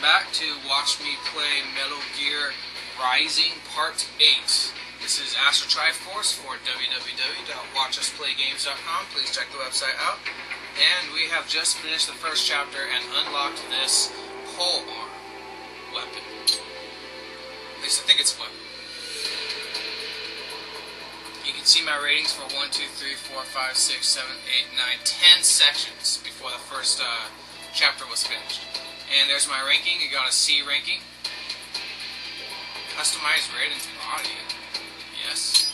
back to Watch Me Play Metal Gear Rising Part 8. This is Astro Triforce for www.WatchUsPlayGames.com. Please check the website out. And we have just finished the first chapter and unlocked this pole arm weapon. At least I think it's a weapon. You can see my ratings for 1, 2, 3, 4, 5, 6, 7, 8, 9, 10 sections before the first chapter was finished. And there's my ranking. You got a C ranking. Customized Raiden's body. Yes.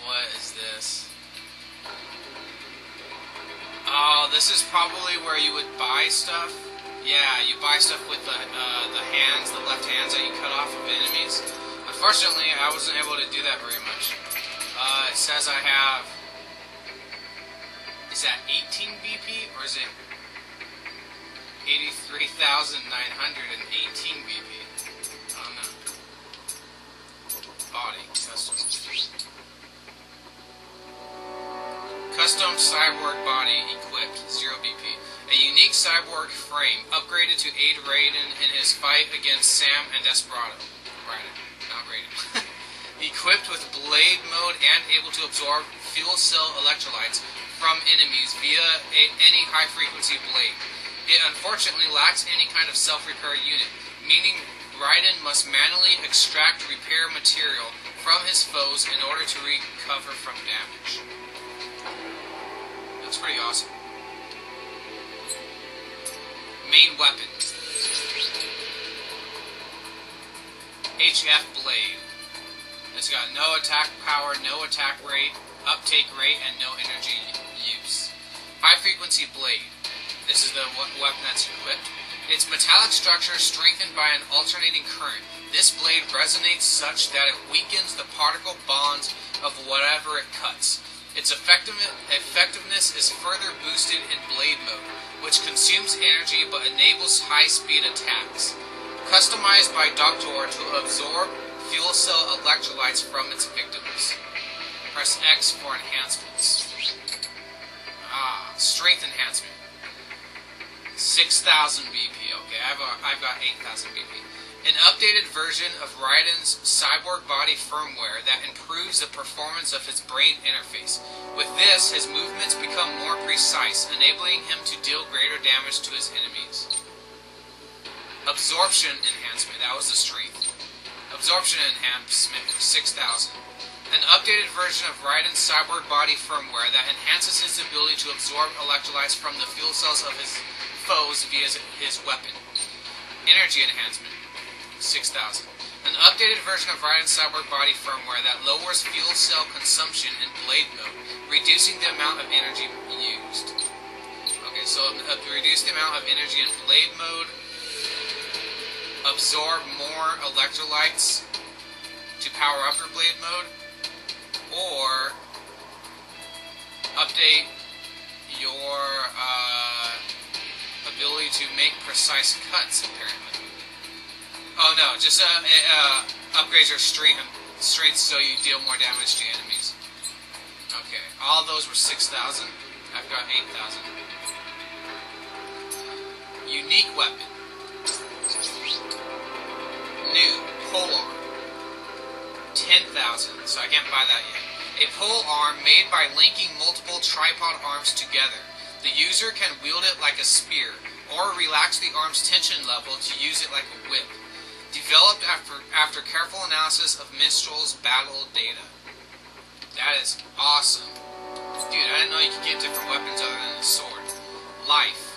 What is this? Oh, this is probably where you would buy stuff. Yeah, you buy stuff with the hands, the left hands that you cut off of enemies. Unfortunately, I wasn't able to do that very much. It says I have... Is that 18 BP, or is it 83,918 BP? I don't know. Body, custom. Custom cyborg body equipped, 0 BP. A unique cyborg frame, upgraded to aid Raiden in his fight against Sam and Desperado. Raiden, not Raiden. Equipped with blade mode and able to absorb fuel cell electrolytes from enemies via any high-frequency blade. It unfortunately lacks any kind of self-repair unit, meaning Raiden must manually extract repair material from his foes in order to recover from damage. That's pretty awesome. Main weapon. HF Blade. It's got no attack power, no attack rate, uptake rate, and no energy use. High frequency blade. This is the weapon that's equipped. Its metallic structure strengthened by an alternating current. This blade resonates such that it weakens the particle bonds of whatever it cuts. Its effectiveness is further boosted in blade mode, which consumes energy but enables high-speed attacks. Customized by Doctor to absorb fuel cell electrolytes from its victims. Press X for enhancements. Strength enhancement. 6,000 BP. Okay, I've got 8,000 BP. An updated version of Raiden's cyborg body firmware that improves the performance of his brain interface. With this, his movements become more precise, enabling him to deal greater damage to his enemies. Absorption enhancement. That was the strength. Absorption enhancement for 6,000. An updated version of Raiden's cyborg body firmware that enhances his ability to absorb electrolytes from the fuel cells of his foes via his weapon. Energy enhancement, 6,000. An updated version of Raiden's cyborg body firmware that lowers fuel cell consumption in blade mode, reducing the amount of energy used. Okay, so reduce the amount of energy in blade mode, absorb more electrolytes to power up your blade mode, or update your ability to make precise cuts, apparently. Oh no, just upgrades your strength so you deal more damage to enemies. Okay, all those were 6,000. I've got 8,000. Unique weapon. New polearm. 10,000, so I can't buy that yet. A pole arm made by linking multiple tripod arms together. The user can wield it like a spear, or relax the arm's tension level to use it like a whip. Developed after careful analysis of Minstrel's battle data. That is awesome. Dude, I didn't know you could get different weapons other than a sword. Life.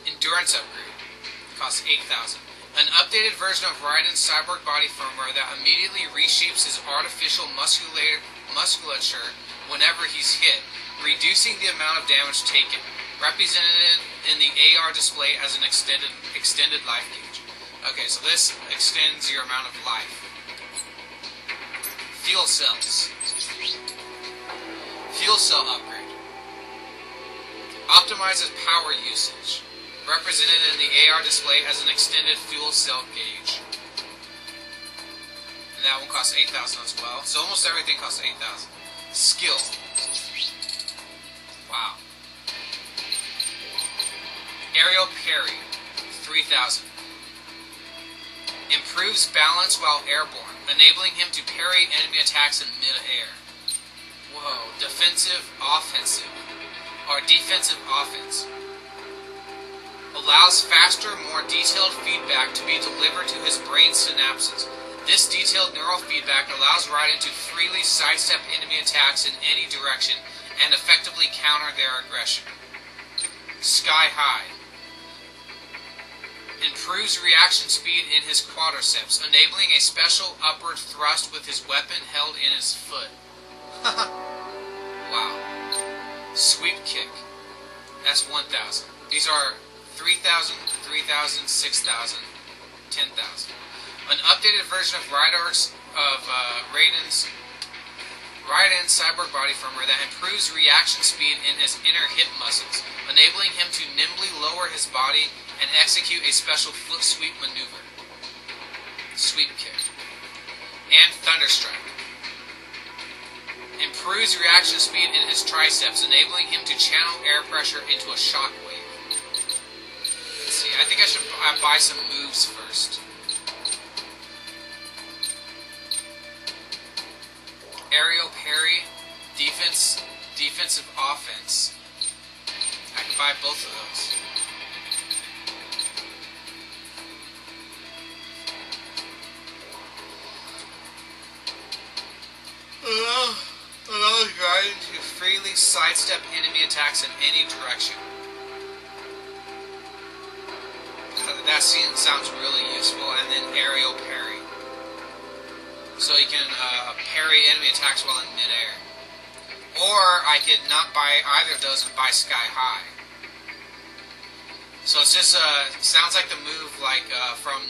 Endurance upgrade. Costs 8,000. An updated version of Raiden's cyborg body firmware that immediately reshapes his artificial musculature whenever he's hit, reducing the amount of damage taken, represented in the AR display as an extended life gauge. Okay, so this extends your amount of life. Fuel cells. Fuel cell upgrade. Optimizes power usage, represented in the AR display as an extended fuel cell gauge. And that one costs 8,000 as well. So almost everything costs 8,000. Skill. Aerial parry, 3000. Improves balance while airborne, enabling him to parry enemy attacks in mid-air. Whoa. Defensive offensive, or defensive offense. Allows faster, more detailed feedback to be delivered to his brain synapses. This detailed neural feedback allows Raiden to freely sidestep enemy attacks in any direction and effectively counter their aggression. Sky High. Improves reaction speed in his quadriceps, enabling a special upward thrust with his weapon held in his foot. Wow. Sweep Kick. That's 1000. These are 3000, 3000, 6000, 10,000. An updated version of Raiden's cyborg body firmware that improves reaction speed in his inner hip muscles, enabling him to nimbly lower his body and execute a special foot sweep maneuver. Sweep Kick. And Thunderstrike. Improves reaction speed in his triceps, enabling him to channel air pressure into a shockwave. Let's see, I think I should buy some moves first. Aerial parry, defensive offense. I can buy both of those. Allows Raiden to freely sidestep enemy attacks in any direction. That sounds really useful. And then aerial parry. So you can parry enemy attacks while in midair. Or I could not buy either of those and buy Sky High. So it's just sounds like the move from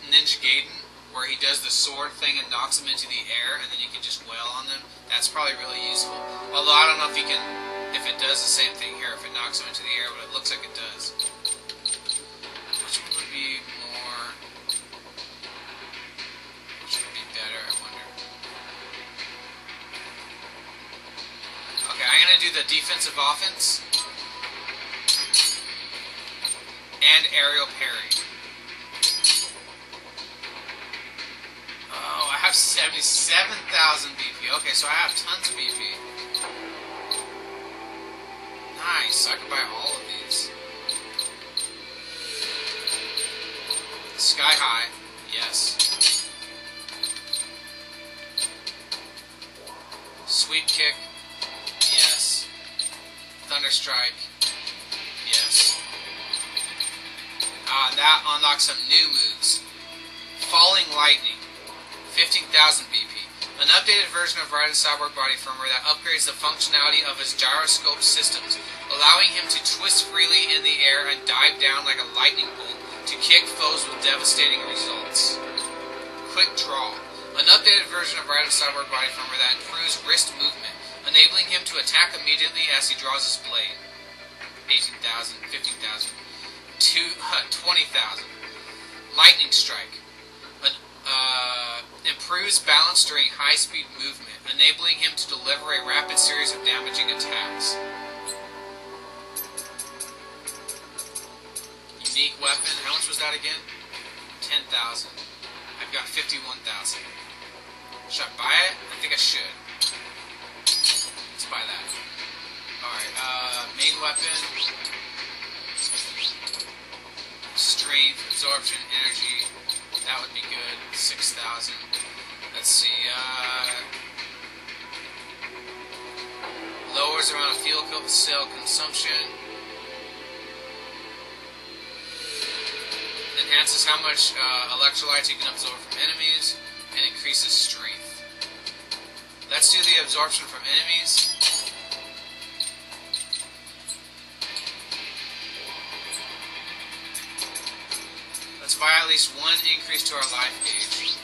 Ninja Gaiden, where he does the sword thing and knocks them into the air, and then you can just wail on them. That's probably really useful. Although I don't know if it does the same thing here, if it knocks them into the air, but it looks like it does. Which one would be more? Which would be better? I wonder. Okay, I'm gonna do the defensive offense and aerial parry. Oh, I have 77,000 BP. Okay, so I have tons of BP. Nice, I can buy all of these. Sky High, yes. Sweep Kick, yes. Thunderstrike, yes. That unlocks some new moves. Falling Lightning, 15,000 BP. An updated version of Raiden's cyborg body firmware that upgrades the functionality of his gyroscope systems, allowing him to twist freely in the air and dive down like a lightning bolt to kick foes with devastating results. Quick Draw. An updated version of Raiden's cyborg body firmware that improves wrist movement, enabling him to attack immediately as he draws his blade. 18,000, 15,000, 20,000. Lightning Strike. Improves balance during high-speed movement, enabling him to deliver a rapid series of damaging attacks. Unique weapon. How much was that again? 10,000. I've got 51,000. Should I buy it? I think I should. Let's buy that. Alright, main weapon. Strength, absorption, energy. That would be good. 6,000. Let's see. Lowers around fuel cell consumption. Enhances how much electrolytes you can absorb from enemies, and increases strength. Let's do the absorption from enemies. Let's buy at least one increase to our life gauge.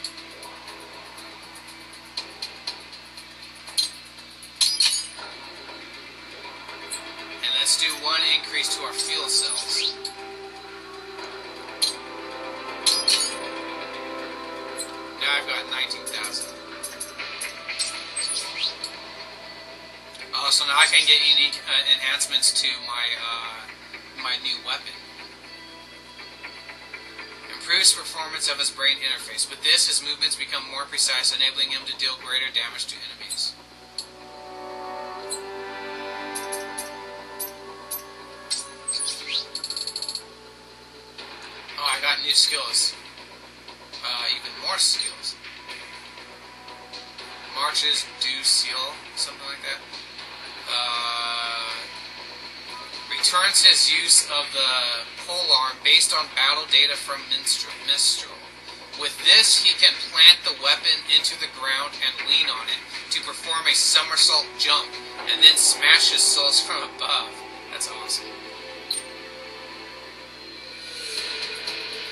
And let's do one increase to our fuel cells. Now I've got 19,000. Oh, so now I can get unique enhancements to my my new weapon. improves performance of his brain interface. With this, his movements become more precise, enabling him to deal greater damage to enemies. Oh, I got new skills. Even more skills. Marches, do, seal, something like that. Returns his use of the polearm based on battle data from Mistral. With this, he can plant the weapon into the ground and lean on it to perform a somersault jump, and then smash his souls from above. That's awesome.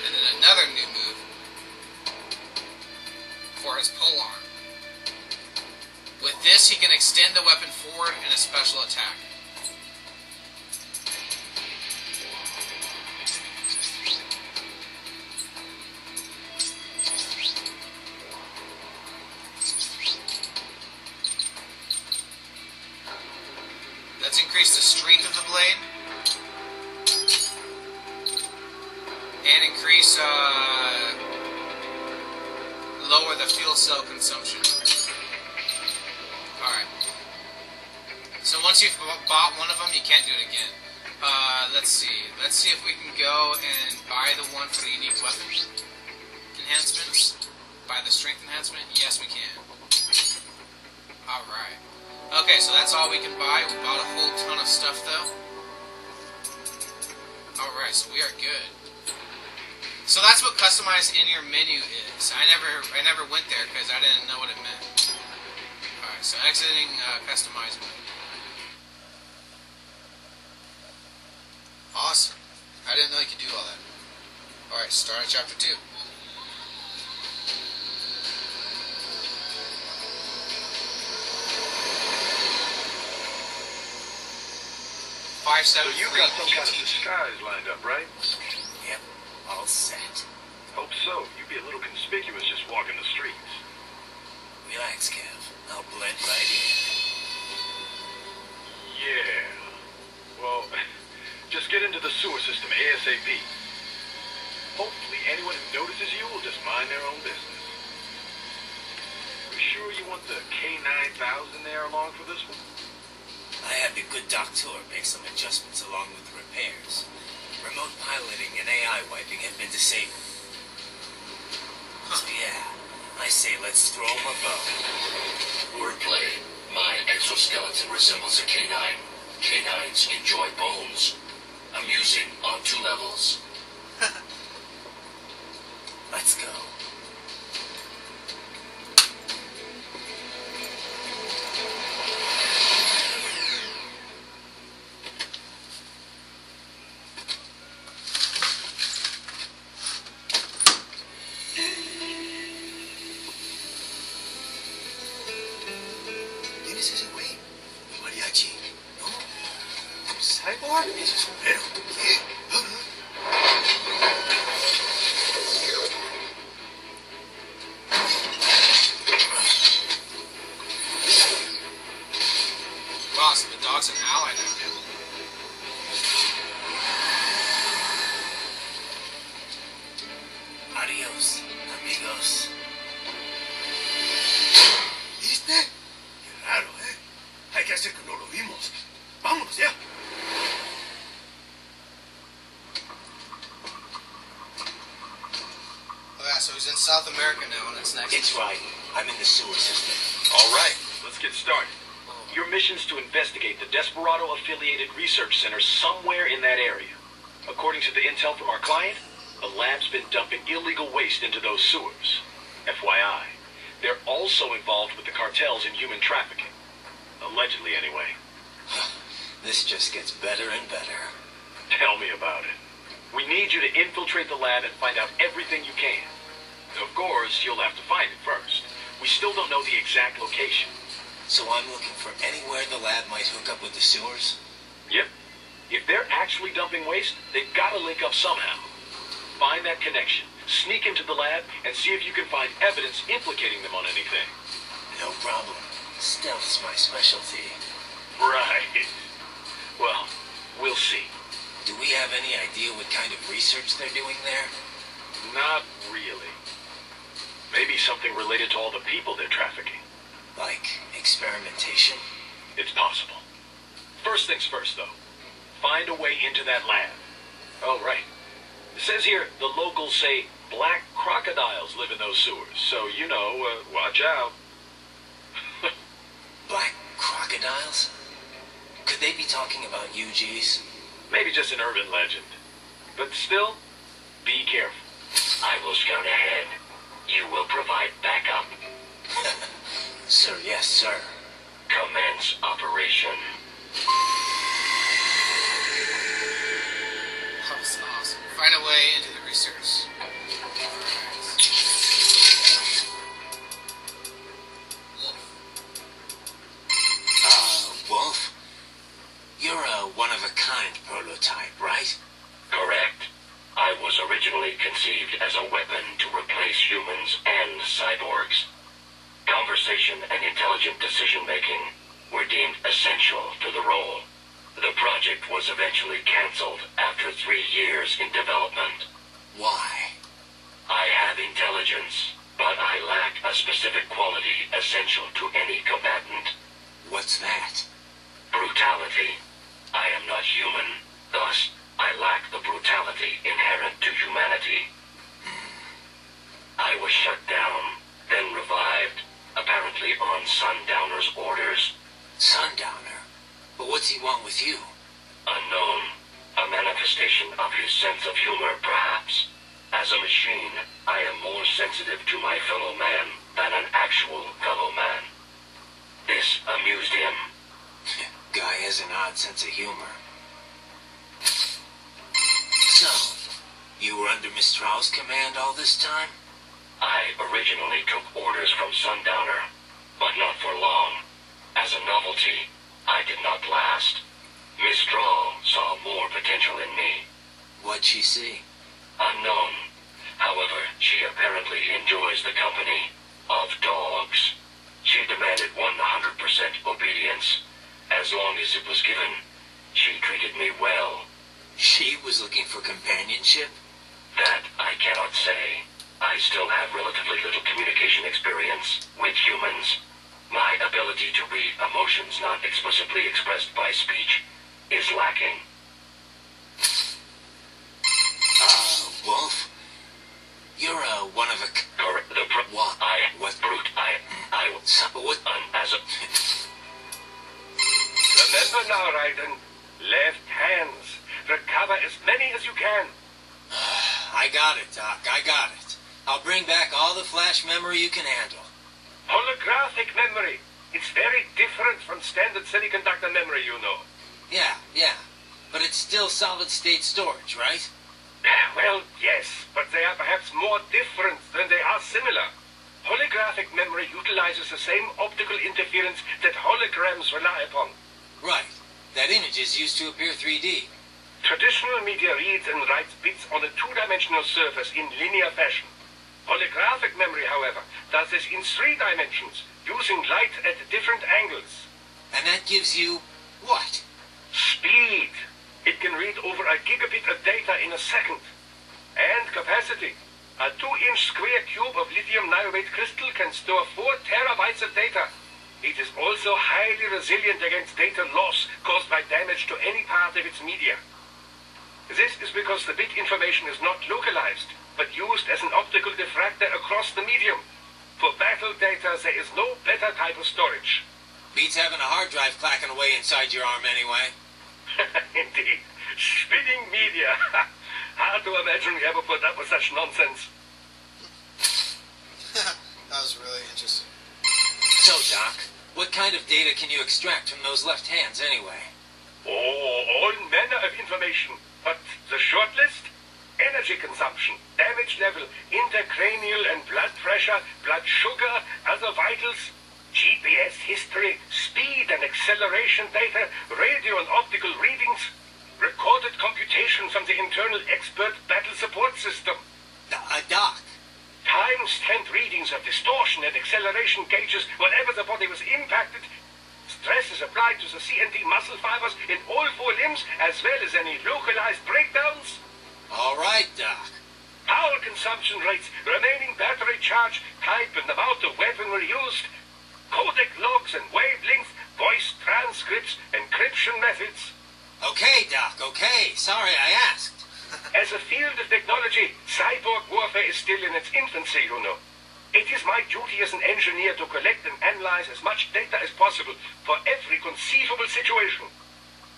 And then another new move for his polearm. With this, he can extend the weapon forward in a special attack. Let's increase the strength of the blade. And increase, lower the fuel cell consumption. Alright. So once you've bought one of them, you can't do it again. Let's see. Let's see if we can go and buy the one for the unique weapon enhancements. Buy the strength enhancement. Yes, we can. Alright. Okay, so that's all we can buy. We bought a whole ton of stuff, though. Alright, so we are good. So that's what customize in your menu is. I never went there because I didn't know what it meant. Alright, so exiting customize mode. Awesome. I didn't know you could do all that. Alright, start at chapter 2. So you got some kind of disguise lined up, right? Yep, all set. Hope so. You'd be a little conspicuous just walking the streets. Relax, Kev. I'll blend right in. Yeah. Well, just get into the sewer system ASAP. Hopefully anyone who notices you will just mind their own business. You sure you want the K9000 there along for this one? I had the good doctor make some adjustments along with the repairs. Remote piloting and AI wiping have been disabled. So yeah, I say let's throw him a bone. Wordplay. My exoskeleton resembles a canine. Canines enjoy bones. Amusing on 2 levels. Let's go. ¿Tienes ese güey? ¿El mariachi? ¿No? ¿Cyborg? Ese sombrero. ¿Qué? Boss, the dog's an ally now. Adios, amigos. ¿Viste? Qué raro, ¿eh? Hay que hacer que no lo vimos. Vámonos ya. Oh yeah, so he's in South America now, and it's next. It's right. I'm in the sewer system. All right, let's get started. Your mission's to investigate the Desperado-affiliated research center somewhere in that area. According to the intel from our client, the lab's been dumping illegal waste into those sewers. FYI, they're also involved with the cartels in human trafficking. Allegedly, anyway. This just gets better and better. Tell me about it. We need you to infiltrate the lab and find out everything you can. Of course, you'll have to find it first. We still don't know the exact location. So I'm looking for anywhere the lab might hook up with the sewers? Yep. If they're actually dumping waste, they've got to link up somehow. Find that connection, sneak into the lab, and see if you can find evidence implicating them on anything. No problem. Stealth's my specialty. Right. Well, we'll see. Do we have any idea what kind of research they're doing there? Not really. Maybe something related to all the people they're trafficking. Like experimentation? It's possible. First things first, though. Find a way into that lab. Oh, right. It says here the locals say black crocodiles live in those sewers, so, you know, watch out. Black crocodiles? Could they be talking about UGs? Maybe just an urban legend. But still, be careful. I will scout ahead. You will provide backup. Sir, yes, sir. Commence operation. Awesome, awesome. Find a way into the research. Wolf? You're a one-of-a-kind prototype, right? Correct. I was originally conceived as a weapon to replace humans and cyborgs. Conversation and intelligent decision-making were deemed essential to the role. The project was eventually cancelled after 3 years in development. Why? I have intelligence, but I lack a specific quality essential to any combatant. What's that? Brutality. I am not human, thus I lack the brutality inherent to humanity. I was shut down, then revived, apparently on Sundowner's orders. Sundowner? But what's he want with you? Unknown. A manifestation of his sense of humor, perhaps. As a machine, I am more sensitive to my fellow man than an actual fellow man. This amused him. Guy has an odd sense of humor. So, you were under Miss Strauss' command all this time? I originally took orders from Sundowner, but not for long. As a novelty, I did not last. Miss Straw saw more potential in me. What'd she see? Unknown. However, she apparently enjoys the company of dogs. She demanded 100% obedience. As long as it was given, she treated me well. She was looking for companionship? That I cannot say. I still have relatively little communication experience with humans. My ability to read emotions not explicitly expressed by speech is lacking. Wolf? You're a one-of-a... Correct. What? What brute? What? As a... Remember now, Raiden. Left hands. Recover as many as you can. I got it, Doc. I got it. I'll bring back all the flash memory you can handle. Holographic memory. It's very different from standard semiconductor memory, you know. Yeah. But it's still solid-state storage, right? Well, yes, but they are perhaps more different than they are similar. Holographic memory utilizes the same optical interference that holograms rely upon. Right. That image is used to appear 3D. Traditional media reads and writes bits on a two-dimensional surface in linear fashion. Holographic memory, however, does this in 3 dimensions, using light at different angles. And that gives you... what? Speed. It can read over a gigabit of data in a second. And capacity. A 2-inch square cube of lithium niobate crystal can store 4 terabytes of data. It is also highly resilient against data loss caused by damage to any part of its media. This is because the bit information is not localized, but used as an optical diffractor across the medium. For battle data, there is no better type of storage. Beats having a hard drive clacking away inside your arm anyway. Indeed. Spinning media. Hard to imagine we ever put up with such nonsense. That was really interesting. So, Doc, what kind of data can you extract from those left hands anyway? Oh, all manner of information. But the short list? Energy consumption, damage level, intracranial and blood pressure, blood sugar, other vitals, GPS history, speed and acceleration data, radio and optical readings, recorded computation from the internal expert battle support system. Doc. Time-stamped readings of distortion and acceleration gauges whenever the body was impacted. Stress is applied to the CNT muscle fibers in all 4 limbs, as well as any localized breakdowns. All right, Doc. Power consumption rates, remaining battery charge, type and amount of weapon were used, codec logs and wavelengths, voice transcripts, encryption methods. Okay, Doc, okay. Sorry I asked. As a field of technology, cyborg warfare is still in its infancy, you know. It is my duty as an engineer to collect and analyze as much data as possible for every conceivable situation.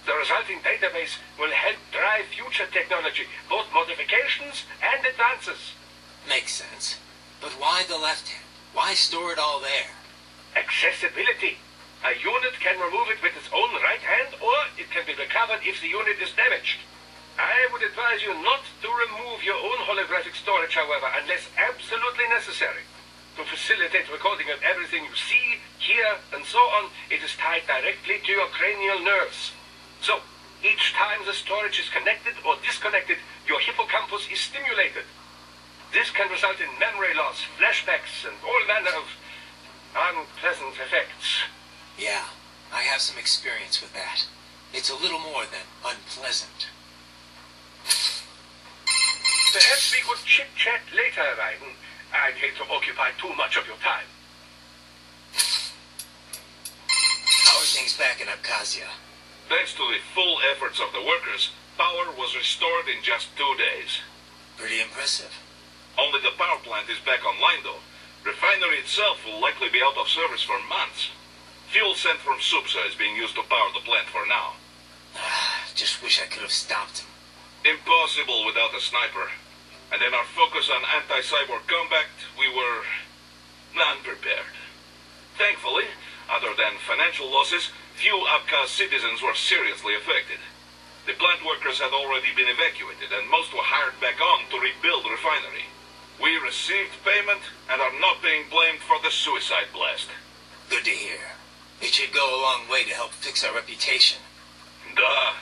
The resulting database will help drive future technology, both modifications and advances. Makes sense. But why the left hand? Why store it all there? Accessibility. A unit can remove it with its own right hand, or it can be recovered if the unit is damaged. I would advise you not to remove your own holographic storage, however, unless absolutely necessary. To facilitate recording of everything you see, hear, and so on, it is tied directly to your cranial nerves. So, each time the storage is connected or disconnected, your hippocampus is stimulated. This can result in memory loss, flashbacks, and all manner of unpleasant effects. Yeah, I have some experience with that. It's a little more than unpleasant. Perhaps we could chit-chat later, Raiden. I'd hate to occupy too much of your time. How are things back in Abkhazia? Thanks to the full efforts of the workers, power was restored in just 2 days. Pretty impressive. Only the power plant is back online, though. Refinery itself will likely be out of service for months. Fuel sent from Supsa is being used to power the plant for now. Just wish I could have stopped him. Impossible without a sniper. And in our focus on anti-cyborg combat, we were non-prepared. Thankfully, other than financial losses, few Abkhaz citizens were seriously affected. The plant workers had already been evacuated, and most were hired back on to rebuild the refinery. We received payment and are not being blamed for the suicide blast. Good to hear. It should go a long way to help fix our reputation. Duh.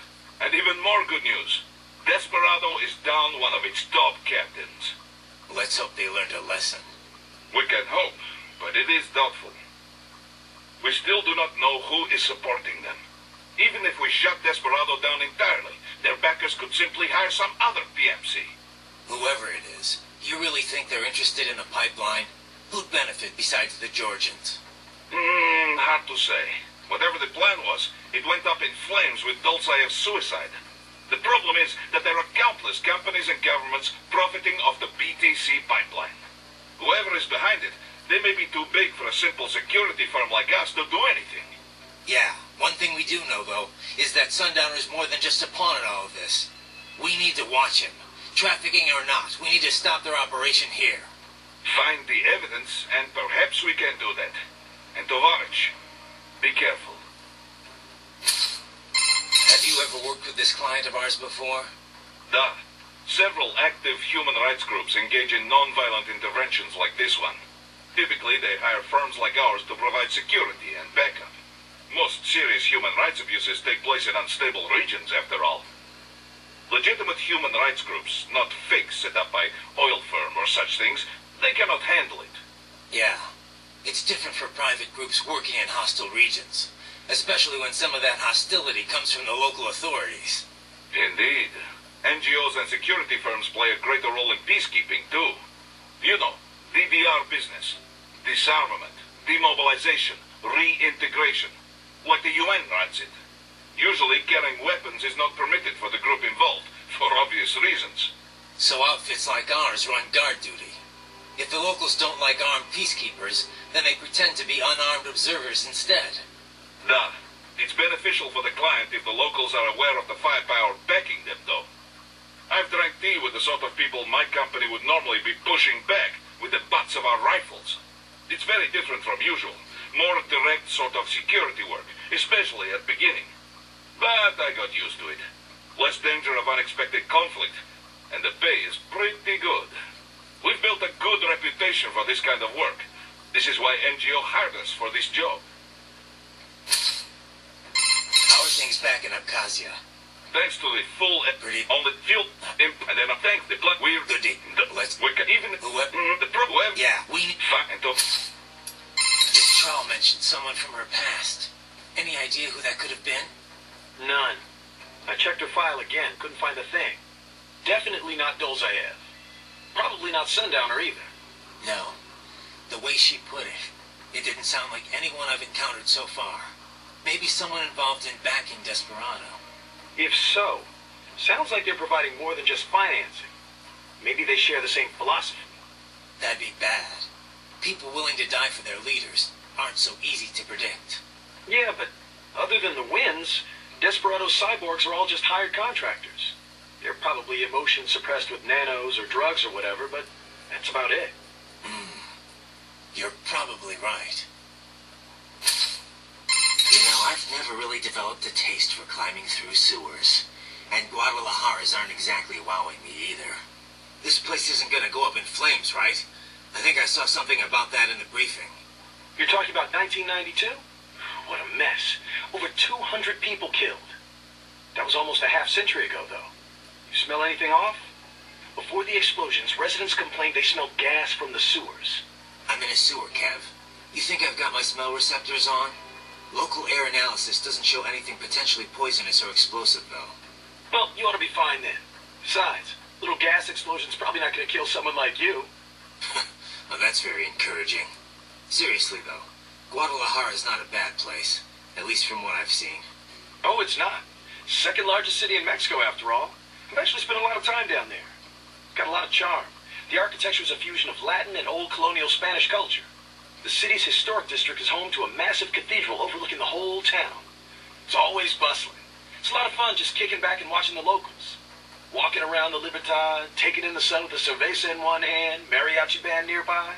And even more good news. Desperado is down one of its top captains. Let's hope they learned a lesson. We can hope, but it is doubtful. We still do not know who is supporting them. Even if we shut Desperado down entirely, their backers could simply hire some other PMC. Whoever it is, you really think they're interested in a pipeline? Who'd benefit besides the Georgians? Hard to say. Whatever the plan was, it went up in flames with Dulceev's suicide. The problem is that there are countless companies and governments profiting off the BTC pipeline. Whoever is behind it, they may be too big for a simple security firm like us to do anything. Yeah, one thing we do know, though, is that Sundowner is more than just a pawn in all of this. We need to watch him. Trafficking or not, we need to stop their operation here. Find the evidence, and perhaps we can do that. And Tovarich, be careful. Have you ever worked with this client of ours before? Duh. Several active human rights groups engage in non-violent interventions like this one. Typically, they hire firms like ours to provide security and backup. Most serious human rights abuses take place in unstable regions, after all. Legitimate human rights groups, not fakes set up by oil firm or such things, they cannot handle it. Yeah. It's different for private groups working in hostile regions, especially when some of that hostility comes from the local authorities. Indeed. NGOs and security firms play a greater role in peacekeeping, too. You know, DDR business, disarmament, demobilization, reintegration, like the UN runs it. Usually carrying weapons is not permitted for the group involved, for obvious reasons. So outfits like ours run guard duty. If the locals don't like armed peacekeepers, then they pretend to be unarmed observers instead. Duh. It's beneficial for the client if the locals are aware of the firepower backing them, though. I've drank tea with the sort of people my company would normally be pushing back with the butts of our rifles. It's very different from usual. More direct sort of security work, especially at beginning. But I got used to it. Less danger of unexpected conflict, and the pay is pretty good. We've built a good reputation for this kind of work. This is why NGO hired us for this job. How are things back in Abkhazia? Thanks to the full on the field and then I thank the blood we're Good. Let's we can even whoever. the problem. Yeah, we. And This trial mentioned someone from her past. Any idea who that could have been? None. I checked her file again, couldn't find a thing. Definitely not Dolzaev. Probably not Sundowner either. No. The way she put it, it didn't sound like anyone I've encountered so far. Maybe someone involved in backing Desperado. If so, sounds like they're providing more than just financing. Maybe they share the same philosophy. That'd be bad. People willing to die for their leaders aren't so easy to predict. Yeah, but other than the wins, Desperado cyborgs are all just hired contractors. They're probably emotion suppressed with nanos or drugs or whatever, but that's about it. You're probably right. You know, I've never really developed a taste for climbing through sewers. And Guadalajaras aren't exactly wowing me either. This place isn't gonna go up in flames, right? I think I saw something about that in the briefing. You're talking about 1992? What a mess. Over 200 people killed. That was almost a half-century ago, though. You smell anything off? Before the explosions, residents complained they smelled gas from the sewers. I'm in a sewer, Kev. You think I've got my smell receptors on? Local air analysis doesn't show anything potentially poisonous or explosive, though. Well, you ought to be fine then. Besides, little gas explosion's probably not going to kill someone like you. Well, that's very encouraging. Seriously, though, Guadalajara is not a bad place, at least from what I've seen. Oh, it's not. Second largest city in Mexico, after all. I've actually spent a lot of time down there. Got a lot of charm. The architecture is a fusion of Latin and old colonial Spanish culture. The city's historic district is home to a massive cathedral overlooking the whole town. It's always bustling. It's a lot of fun just kicking back and watching the locals. Walking around the Libertad, taking in the sun with a cerveza in one hand, mariachi band nearby.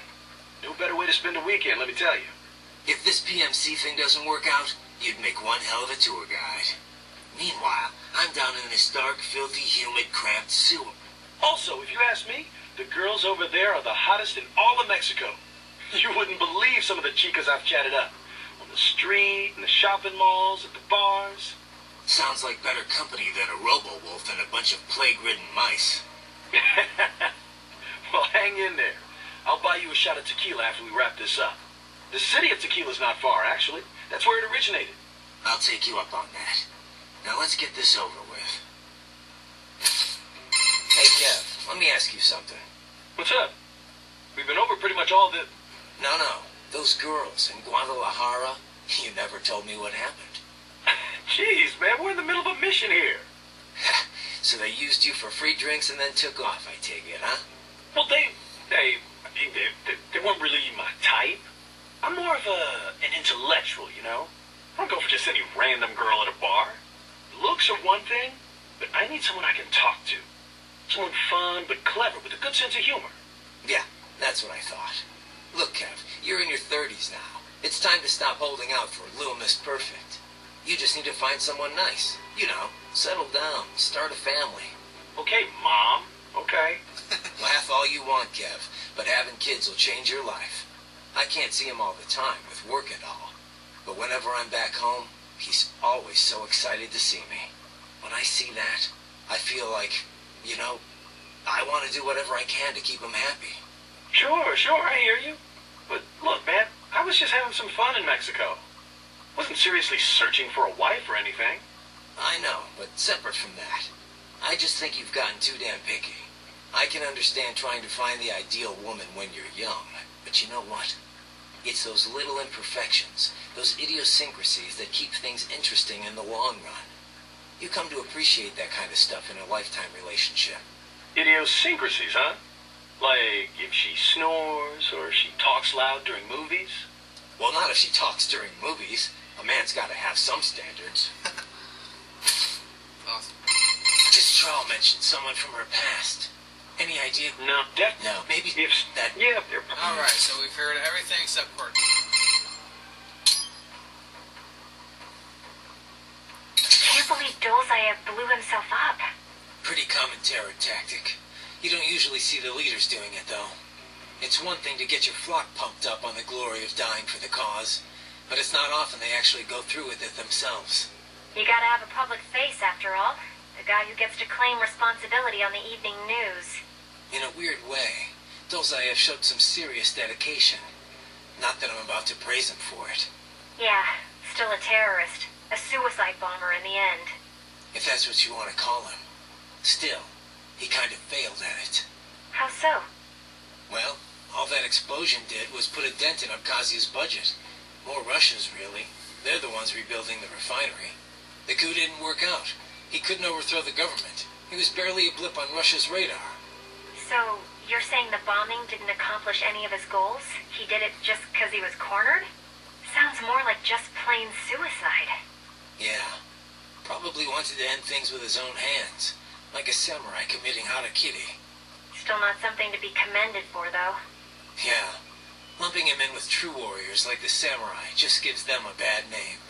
No better way to spend a weekend, let me tell you. If this PMC thing doesn't work out, you'd make one hell of a tour guide. Meanwhile, I'm down in this dark, filthy, humid, cramped sewer. Also, if you ask me, the girls over there are the hottest in all of Mexico. You wouldn't believe some of the chicas I've chatted up. On the street, in the shopping malls, at the bars. Sounds like better company than a robo-wolf and a bunch of plague-ridden mice. Well, hang in there. I'll buy you a shot of tequila after we wrap this up. The city of tequila's not far, actually. That's where it originated. I'll take you up on that. Now let's get this over with. Hey, Kev, let me ask you something. What's up? We've been over pretty much all the... No. Those girls in Guadalajara, you never told me what happened. Jeez, man, we're in the middle of a mission here. So they used you for free drinks and then took off, I take it, huh? Well, they weren't really my type. I'm more of an intellectual, you know? I don't go for just any random girl at a bar. Looks are one thing, but I need someone I can talk to. Someone fun but clever with a good sense of humor. Yeah, that's what I thought. Look, Kev, you're in your 30s now. It's time to stop holding out for Little Miss Perfect. You just need to find someone nice. You know, settle down, start a family. Okay, Mom. Okay. Laugh all you want, Kev, but having kids will change your life. I can't see him all the time with work and all. But whenever I'm back home, he's always so excited to see me. When I see that, I feel like, you know, I want to do whatever I can to keep him happy. Sure, I hear you. But look, man, I was just having some fun in Mexico. Wasn't seriously searching for a wife or anything. I know, but separate from that, I just think you've gotten too damn picky. I can understand trying to find the ideal woman when you're young, but you know what? It's those little imperfections, those idiosyncrasies that keep things interesting in the long run. You come to appreciate that kind of stuff in a lifetime relationship. Idiosyncrasies, huh? Like if she snores or she talks loud during movies? Well, not if she talks during movies. A man's got to have some standards. Awesome. This trial mentioned someone from her past. Any idea? No, No, maybe if that... Yeah, they're... Alright, so we've heard everything except Courtney. Can't believe Dolzayev blew himself up. Pretty common terror tactic. You don't usually see the leaders doing it, though. It's one thing to get your flock pumped up on the glory of dying for the cause, but it's not often they actually go through with it themselves. You gotta have a public face, after all. The guy who gets to claim responsibility on the evening news. In a weird way, Dolzayev showed some serious dedication. Not that I'm about to praise him for it. Yeah, still a terrorist. A suicide bomber in the end. If that's what you want to call him. Still, he kind of failed at it. How so? explosion did was put a dent in Abkhazia's budget. More Russians, really. They're the ones rebuilding the refinery. The coup didn't work out. He couldn't overthrow the government. He was barely a blip on Russia's radar. So, you're saying the bombing didn't accomplish any of his goals? He did it just because he was cornered? Sounds more like just plain suicide. Yeah. Probably wanted to end things with his own hands. Like a samurai committing harakiri. Still not something to be commended for, though. Yeah. Lumping him in with true warriors like the samurai just gives them a bad name.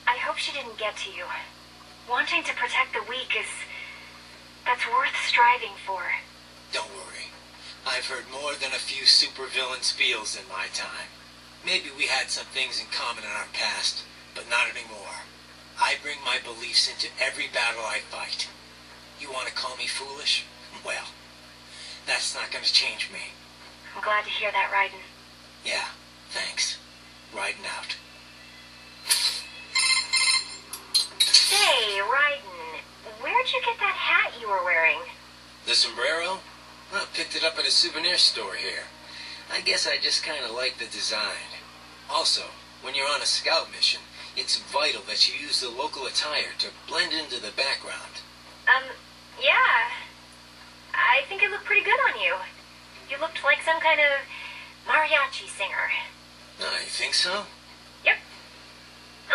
I hope she didn't get to you. Wanting to protect the weak that's worth striving for. Don't worry. I've heard more than a few supervillain spiels in my time. Maybe we had some things in common in our past, but not anymore. I bring my beliefs into every battle I fight. You want to call me foolish? Well, that's not going to change me. I'm glad to hear that, Raiden. Yeah, thanks. Riding out. Say, Raiden, where'd you get that hat you were wearing? The sombrero? Well, picked it up at a souvenir store here. I guess I just kind of like the design. Also, when you're on a scout mission, it's vital that you use the local attire to blend into the background. Yeah. I think it looked pretty good on you. You looked like some kind of mariachi singer. Oh, you think so? Yep.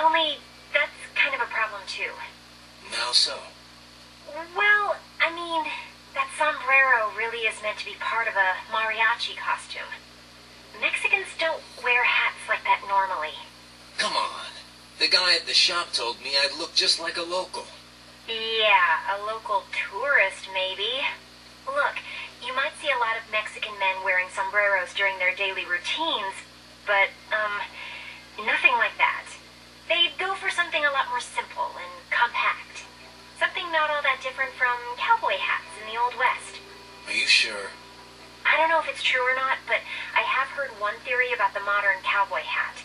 Only, that's kind of a problem, too. How so? Well, I mean, that sombrero really is meant to be part of a mariachi costume. Mexicans don't wear hats like that normally. Come on. The guy at the shop told me I'd look just like a local. Yeah, a local tourist, maybe. Look, you might see a lot of Mexican men wearing sombreros during their daily routines, but, nothing like that. They'd go for something a lot more simple and compact. Something not all that different from cowboy hats in the Old West. Are you sure? I don't know if it's true or not, but I have heard one theory about the modern cowboy hat.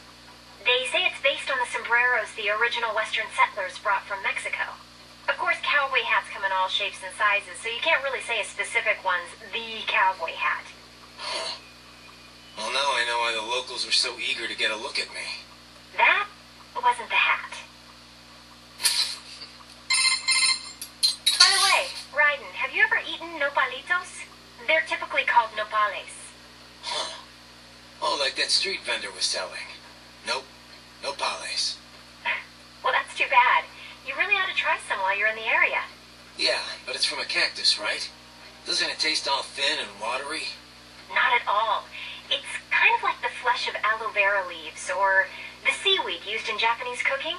They say it's based on the sombreros the original Western settlers brought from Mexico. Of course, cowboy hats come in all shapes and sizes, so you can't really say a specific one's the cowboy hat. Huh. Well, now I know why the locals were so eager to get a look at me. That wasn't the hat. By the way, Raiden, have you ever eaten nopalitos? They're typically called nopales. Huh. Oh, like that street vendor was selling. Nope. No pales. Well, that's too bad. You really ought to try some while you're in the area. Yeah, but it's from a cactus, right? Doesn't it taste all thin and watery? Not at all. It's kind of like the flesh of aloe vera leaves, or the seaweed used in Japanese cooking.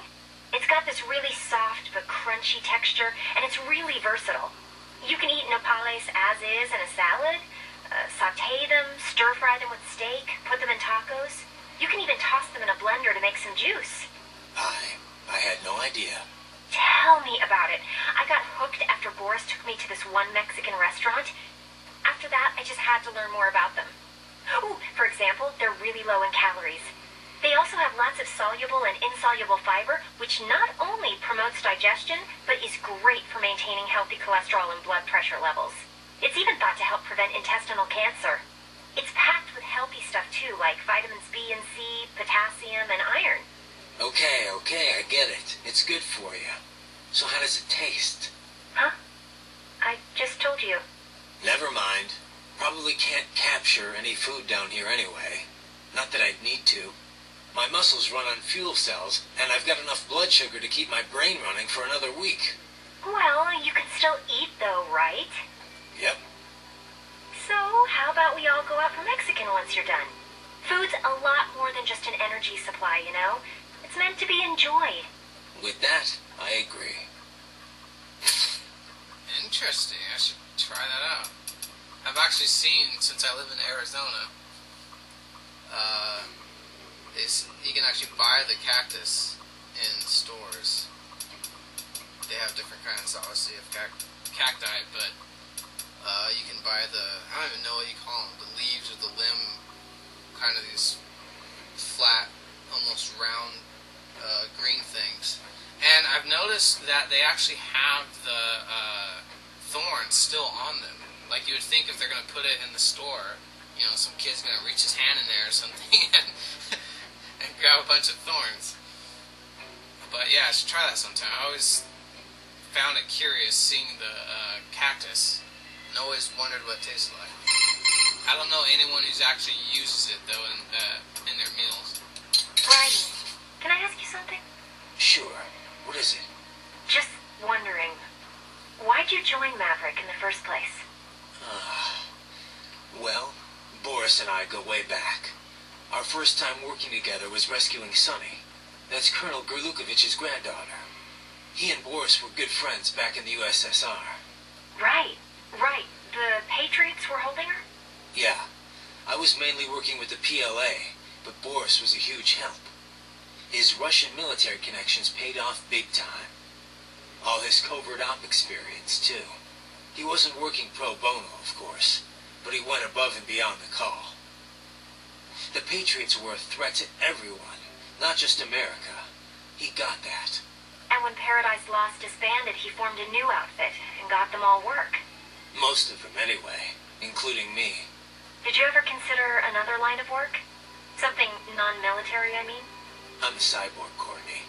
It's got this really soft but crunchy texture, and it's really versatile. You can eat nopales as is in a salad, saute them, stir-fry them with steak, put them in tacos. You can even toss them in a blender to make some juice. I had no idea. Tell me about it. I got hooked after Boris took me to this one Mexican restaurant. After that, I just had to learn more about them. Ooh, for example, they're really low in calories. They also have lots of soluble and insoluble fiber, which not only promotes digestion, but is great for maintaining healthy cholesterol and blood pressure levels. It's even thought to help prevent intestinal cancer. It's packed with healthy stuff too, like vitamins B and C, potassium, and iron. Okay, I get it. It's good for you. So how does it taste? Huh? I just told you. Never mind. Probably can't capture any food down here anyway. Not that I'd need to. My muscles run on fuel cells, and I've got enough blood sugar to keep my brain running for another week. Well, you can still eat though, right? Yep. So, how about we all go out for Mexican once you're done? Food's a lot more than just an energy supply, you know? It's meant to be enjoyed. With that, I agree. Interesting. I should try that out. I've actually seen, since I live in Arizona, you can actually buy the cactus in stores. They have different kinds, obviously, of cacti, but you can buy I don't even know what you call them, the leaves or the limb, kind of these flat, almost round green things. And I've noticed that they actually have the thorns still on them. Like you would think if they're going to put it in the store, you know, some kid's going to reach his hand in there or something and grab a bunch of thorns. But yeah, I should try that sometime. I always found it curious seeing the cactus and always wondered what it tasted like. I don't know anyone who's actually uses it though in their meals. Brian, can I ask you something? Sure. What is it? Just wondering, why'd you join Maverick in the first place? Well, Boris and I go way back. Our first time working together was rescuing Sonny. That's Colonel Gerlukovich's granddaughter. He and Boris were good friends back in the USSR. Right. The Patriots were holding her? Yeah. I was mainly working with the PLA, but Boris was a huge help. His Russian military connections paid off big time. All his covert op experience, too. He wasn't working pro bono, of course, but he went above and beyond the call. The Patriots were a threat to everyone, not just America. He got that. And when Paradise Lost disbanded, he formed a new outfit and got them all work. Most of them, anyway, including me. Did you ever consider another line of work? Something non-military, I mean? I'm a cyborg, Courtney.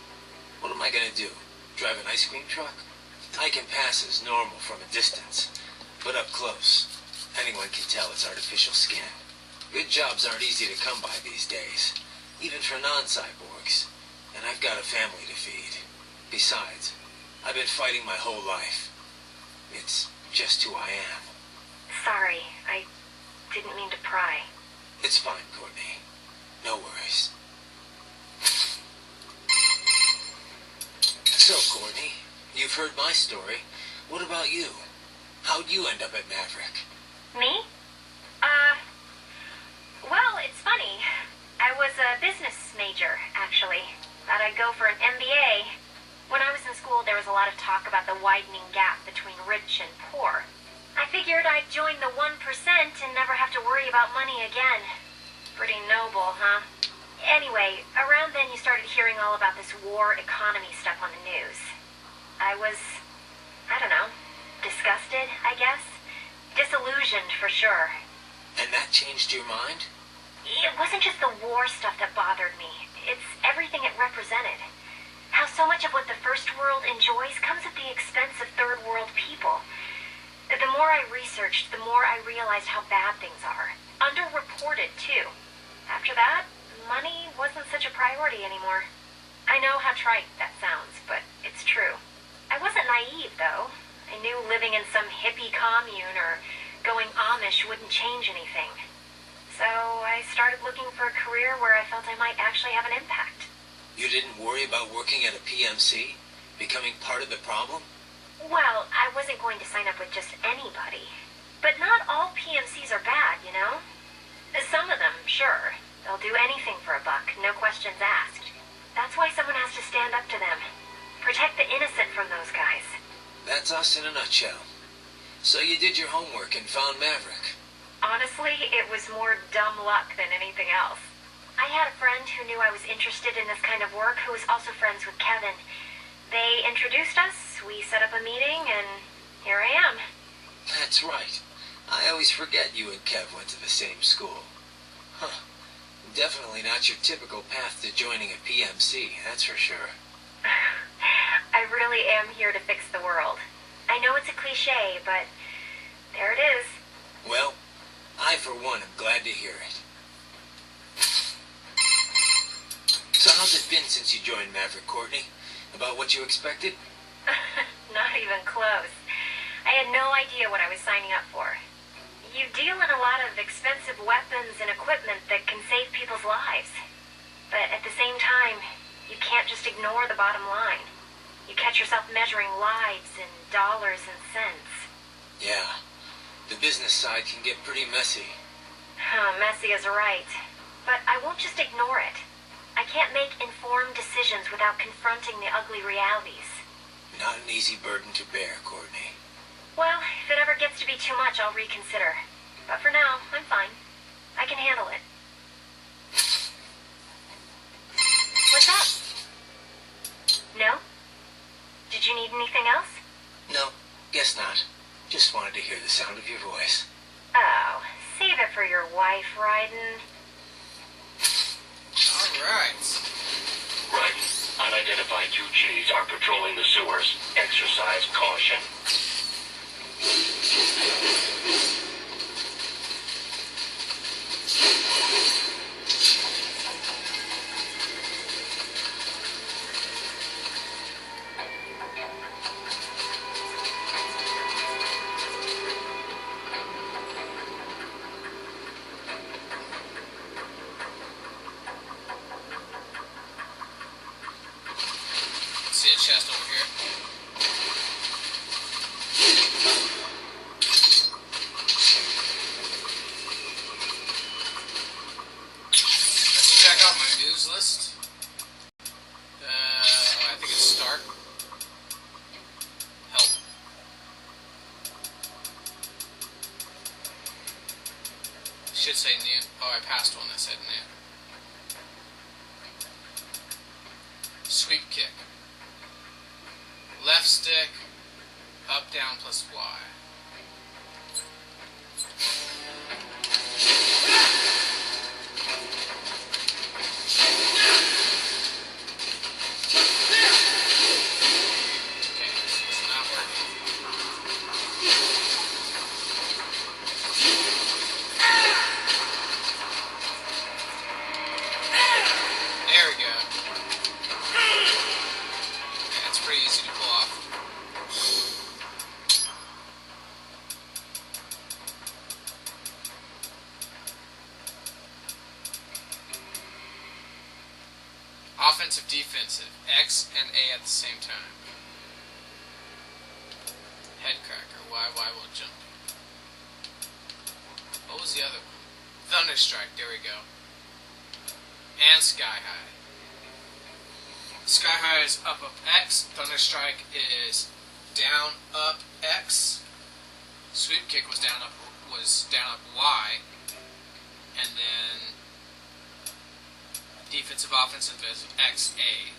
What am I gonna do? Drive an ice cream truck? I can pass as normal from a distance, but up close, anyone can tell it's artificial skin. Good jobs aren't easy to come by these days, even for non-cyborgs, and I've got a family to feed. Besides, I've been fighting my whole life. It's just who I am. Sorry, I didn't mean to pry. It's fine, Courtney. No worries. So, Courtney, you've heard my story. What about you? How'd you end up at Maverick? Me? Well, it's funny. I was a business major, actually. Thought I'd go for an MBA. When I was in school, there was a lot of talk about the widening gap between rich and poor. I figured I'd join the 1% and never have to worry about money again. Pretty noble, huh? Anyway, around then you started hearing all about this war economy stuff on the news. I was, I don't know, disgusted, I guess. Disillusioned, for sure. And that changed your mind? It wasn't just the war stuff that bothered me. It's everything it represented. How so much of what the first world enjoys comes at the expense of third world people. The more I researched, the more I realized how bad things are. Underreported, too. After that, money wasn't such a priority anymore. I know how trite that sounds, but it's true. I wasn't naive, though. I knew living in some hippie commune or going Amish wouldn't change anything. So I started looking for a career where I felt I might actually have an impact. You didn't worry about working at a PMC? Becoming part of the problem? Well, I wasn't going to sign up with just anybody. But not all PMCs are bad, you know? Some of them, sure. They'll do anything for a buck, no questions asked. That's why someone has to stand up to them. Protect the innocent from those guys. That's us in a nutshell. So you did your homework and found Maverick. Honestly, it was more dumb luck than anything else. I had a friend who knew I was interested in this kind of work who was also friends with Kevin. They introduced us, we set up a meeting, and here I am. That's right. I always forget you and Kev went to the same school. Huh. Definitely not your typical path to joining a PMC, that's for sure. I really am here to fix the world. I know it's a cliche, but there it is. Well, I for one am glad to hear it. So how's it been since you joined Maverick, Courtney? About what you expected? Not even close. I had no idea what I was signing up for. You deal in a lot of expensive weapons and equipment that can save people's lives. But at the same time, you can't just ignore the bottom line. You catch yourself measuring lives in dollars and cents. Yeah. The business side can get pretty messy. Messy is right. But I won't just ignore it. I can't make informed decisions without confronting the ugly realities. Not an easy burden to bear, Courtney. Well, if it ever gets to be too much, I'll reconsider. But for now, I'm fine. I can handle it. What's up? No? Did you need anything else? No, guess not. Just wanted to hear the sound of your voice. Oh, save it for your wife, Raiden. Alright. Right. Unidentified UGs are patrolling the sewers. Exercise caution. See a chest over here. Let's check out my news list. I think it's start. Help. Should say new. Oh, I passed one that said new. Sweep kick. Left stick, up, down, plus Y. Okay, it's not working. There we go. Yeah, it's pretty easy to pull off. Offensive, defensive, X and A at the same time. Head cracker, Y will jump. What was the other one? Thunder strike, there we go. And sky high. Sky high is up X, thunder strike is down up X. Sweep kick was down up Y. And then defensive, offensive is XA.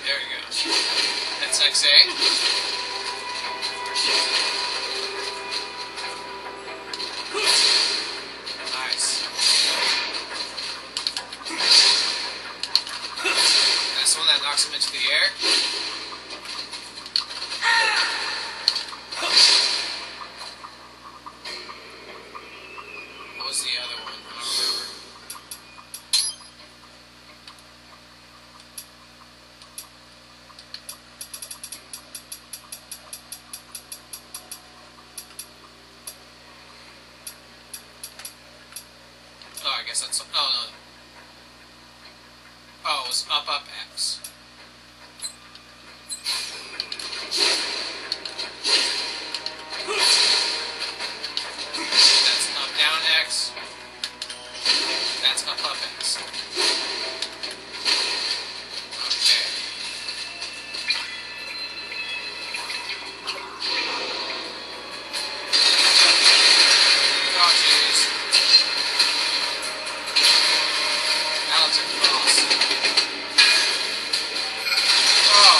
There you go. That's XA. Nice. That's the one that knocks him into the air. What was the other one? I don't remember. Oh, I guess that's... Oh, no. Oh, it was up, X. That's up, down, X. That's up, X. Okay. Oh, jeez. Alex and Cross. Oh.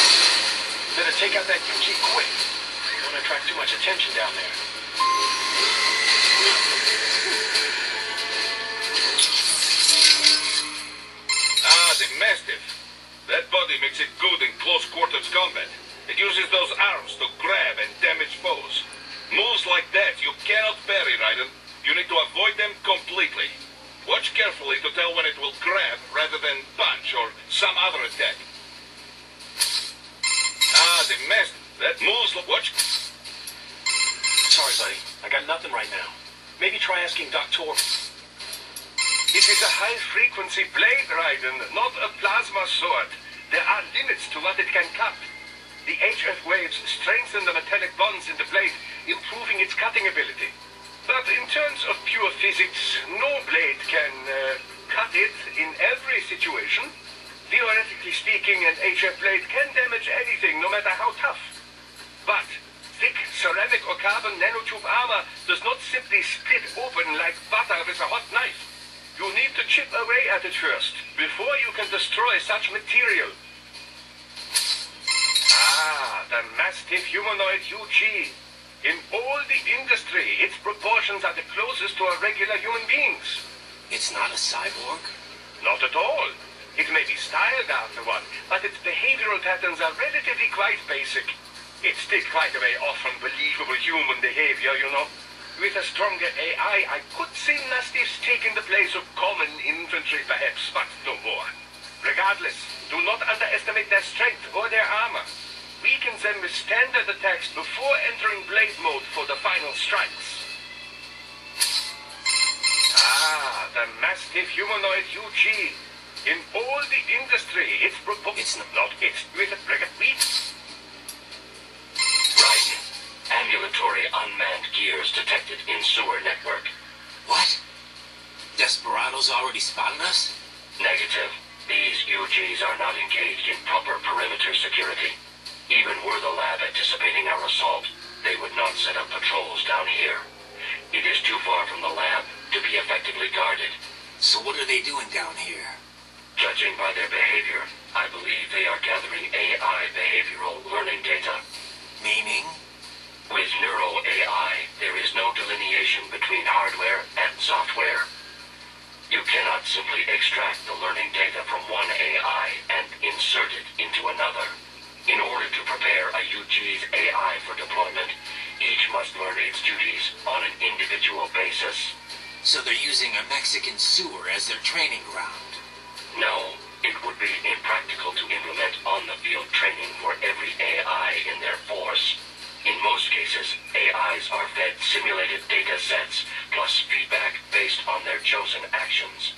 Better take out that UG quick. You don't attract too much attention down there. The Mastiff. That body makes it good in close quarters combat. It uses those arms to grab and damage foes. Moves like that you cannot parry, Raiden. You need to avoid them completely. Watch carefully to tell when it will grab rather than punch or some other attack. The Mastiff. That moves like... Watch... Sorry, buddy. I got nothing right now. Maybe try asking Dr. It is a high-frequency blade, Raiden, not a plasma sword. There are limits to what it can cut. The HF waves strengthen the metallic bonds in the blade, improving its cutting ability. But in terms of pure physics, no blade can cut it in every situation. Theoretically speaking, an HF blade can damage anything, no matter how tough. But thick ceramic or carbon nanotube armor does not simply split open like butter with a hot knife. You need to chip away at it first, before you can destroy such material. the Mastiff humanoid UG. In all the industry, its proportions are the closest to our regular human beings. It's not a cyborg? Not at all. It may be styled after one, but its behavioral patterns are relatively quite basic. It's still quite a way off from believable human behavior, you know. With a stronger AI, I could see Mastiffs taking the place of common infantry, perhaps, but no more. Regardless, do not underestimate their strength or their armor. Weaken them with standard attacks before entering blade mode for the final strikes. Ah, the Mastiff humanoid UG. In all the industry, it's with a Right. Ambulatory unmanned gears detected in sewer network. What? Desperados already spotted us? Negative. These UGs are not engaged in proper perimeter security. Even were the lab anticipating our assault, they would not set up patrols down here. It is too far from the lab to be effectively guarded. So what are they doing down here? Judging by their behavior, I believe they are gathering AI behavioral learning data. Meaning? With neural AI, there is no delineation between hardware and software. You cannot simply extract the learning data from one AI and insert it into another. In order to prepare a UG's AI for deployment, each must learn its duties on an individual basis. So they're using a Mexican sewer as their training ground? No, it would be impractical to implement on-the-field training for every AI in their force. In most cases, AIs are fed simulated data sets plus feedback based on their chosen actions.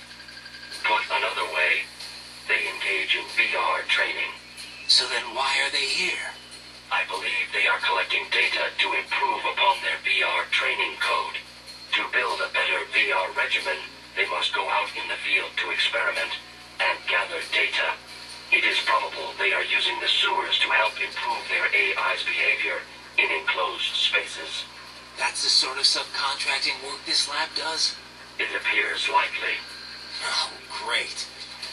Put another way, they engage in VR training. So then why are they here? I believe they are collecting data to improve upon their VR training code. To build a better VR regimen, they must go out in the field to experiment and gather data. It is probable they are using the sewers to help improve their AI's behavior in enclosed spaces. That's the sort of subcontracting work this lab does? It appears likely. Oh, great.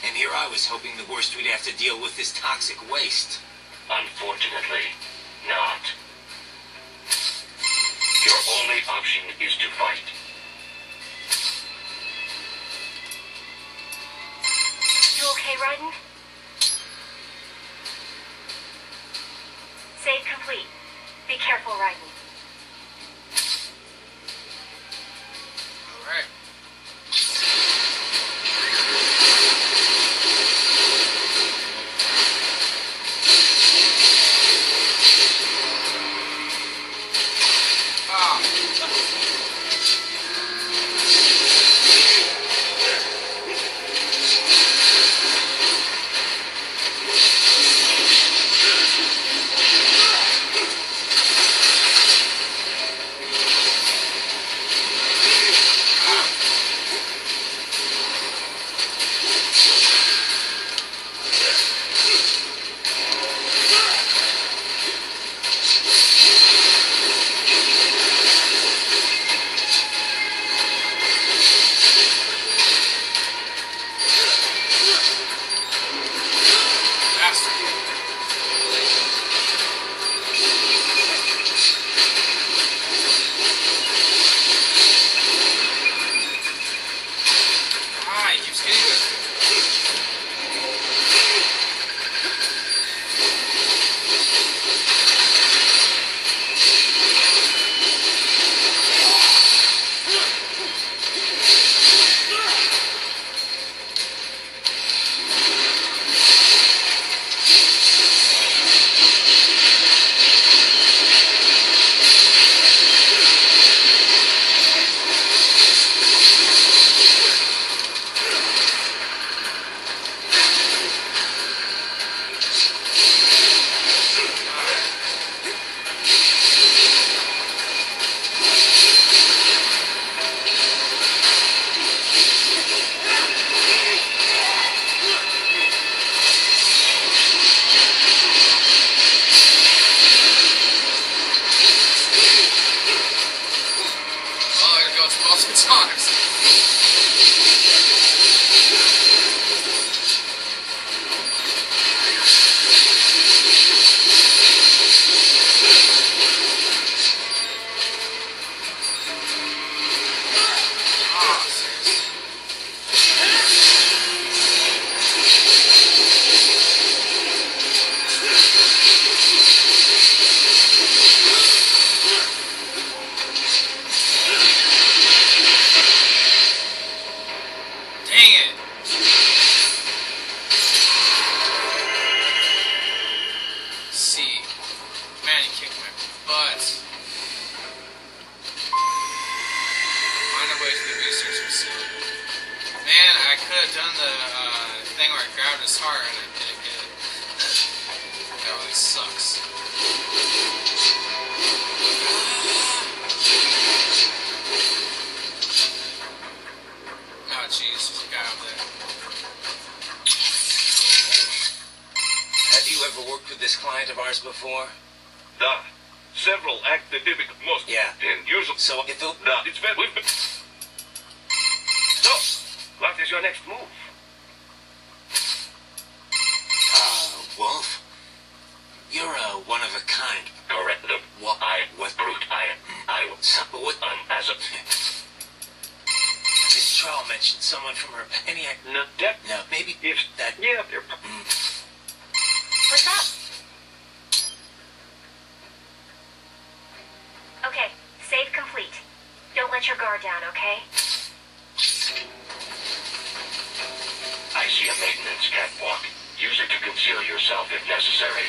And here I was hoping the worst we'd have to deal with is toxic waste. Unfortunately, not. Your only option is to fight. You okay, Raiden? Save complete. Be careful, Raiden. Alright. sucks. Oh jeez, there's a guy over there. Have you ever worked with this client of ours before? Da. Several academic most. Yeah. And usually. So if the... Da. It's been. We've been. So, what is your next move? Wolf, you're one of a kind. Correct. What? What brute? I What? as a Miss Troll mentioned someone from her Peniac. No, No, maybe if that. yeah, they're What's up? Okay, save complete. Don't let your guard down, okay? I see a maintenance catwalk. Use it to conceal yourself if necessary.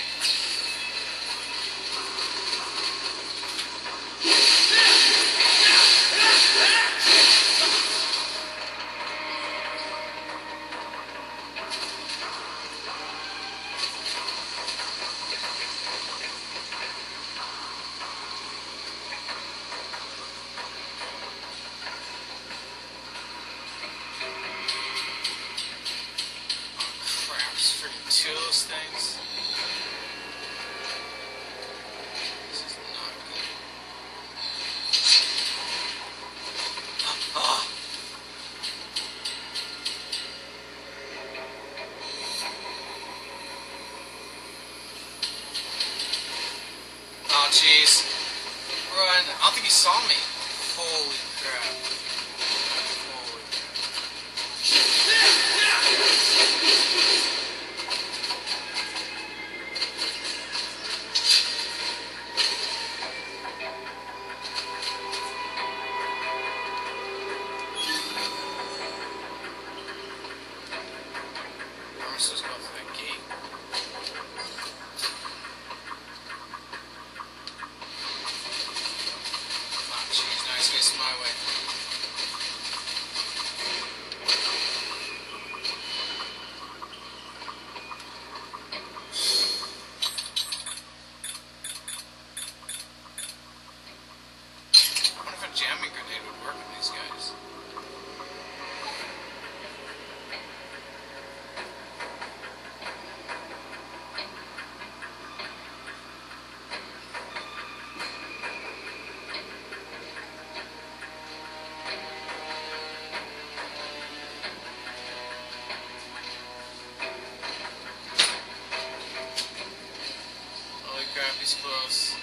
Two of those things. This is not good. Oh. Oh jeez. Run. I don't think he saw me. Holy crap. Holy crap. Let's go through that gate. Oh jeez, nice, gets my way. I wonder if a jamming grenade would work with these guys. Holy crap, he's close.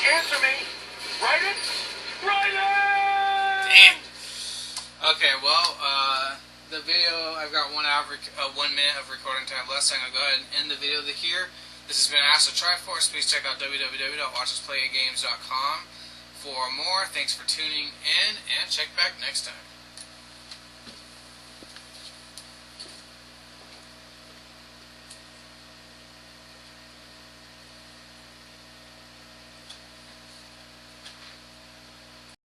Answer me. Write it. Write it. Damn. Okay, well, the video, I've got 1 minute of recording time left, so I'm going to go ahead and end the video here. This has been Astro Triforce. Please check out www.WatchMePlayGames.com for more. Thanks for tuning in, and check back next time.